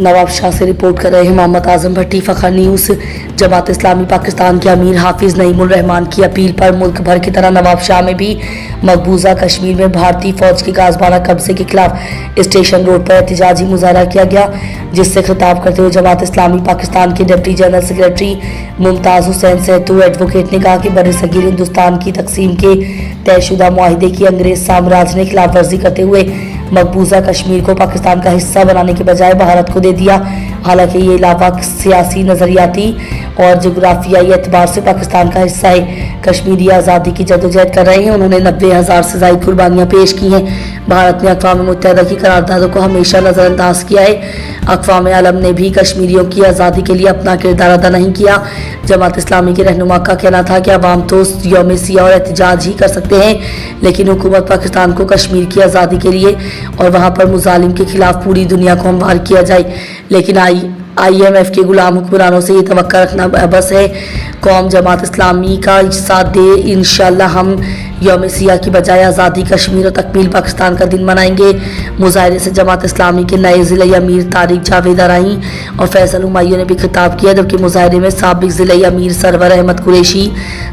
नवाब शाह से रिपोर्ट कर रहे हैं मोहम्मद आजम भट्टी। फखर न्यूज़। जमात इस्लामी पाकिस्तान के अमीर हाफिज नईमुर रहमान की अपील पर मुल्क भर की तरह नवाब शाह में भी मकबूजा कश्मीर में भारतीय फौज के गाजबाना कब्जे के खिलाफ स्टेशन रोड पर एहतजाजी मुजाहरा किया गया, जिससे खिताब करते हुए जमात इस्लामी पाकिस्तान के deputy general secretary Mumtaz Hussain Sahto advocate ने कहा कि बरसगीर हिंदुस्तान की तकसीम के तयशुदा मुआहिदे की अंग्रेज साम्राज्य ने खिलाफ वर्जी करते हुए मकबूजा कश्मीर को पाकिस्तान का हिस्सा बनाने के बजाय भारत को दे दिया। हालांकि ये इलाका सियासी, नजरियाती और जोग्राफियाई एतबार से पाकिस्तान का हिस्सा है। कश्मीरी आज़ादी की जदोजहद कर रहे हैं। उन्होंने 90,000 से ज़ायद कुर्बानियाँ पेश की हैं। भारत ने अक़वाम मुत्तहिदा की करारदादों को हमेशा नज़रअंदाज किया है। अक़वाम आलम ने भी कश्मीरियों की आज़ादी के लिए अपना किरदार अदा नहीं किया। जमात इस्लामी के रहनुमा का कहना था कि अवाम तो यौम सियाह और एहतजाज ही कर सकते हैं, लेकिन हुकूमत पाकिस्तान को कश्मीर की आज़ादी के लिए और वहाँ पर मुजालिम के खिलाफ पूरी दुनिया को हमवार किया जाए। लेकिन IMF के गुलाम हुक्मरानों से ये तवक्का रखना बस है। कौम जमात इस्लामी का साथ दे, इंशाअल्लाह हम यौम सियाह की बजाय आज़ादी कश्मीर और तकमील पाकिस्तान का दिन मनाएंगे। मुजाहरे से जमात इस्लामी के नए ज़िले अमीर तारिक जावेद अराई और फैसल हुमायूं ने भी खिताब किया, जबकि मुजाहरे में साबिक ज़िले अमीर सरवर अहमद कुरैशी,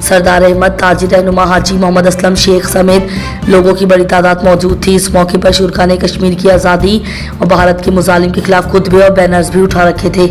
सरदार अहमद, ताजिर रहनुमा हाजी मोहम्मद असलम शेख समेत लोगों की बड़ी तादाद मौजूद थी। इस मौके पर शुरका ने कश्मीर की आज़ादी और भारत के मुजालिम के खिलाफ खुतबे और बैनर्स भी उठा रखे थे।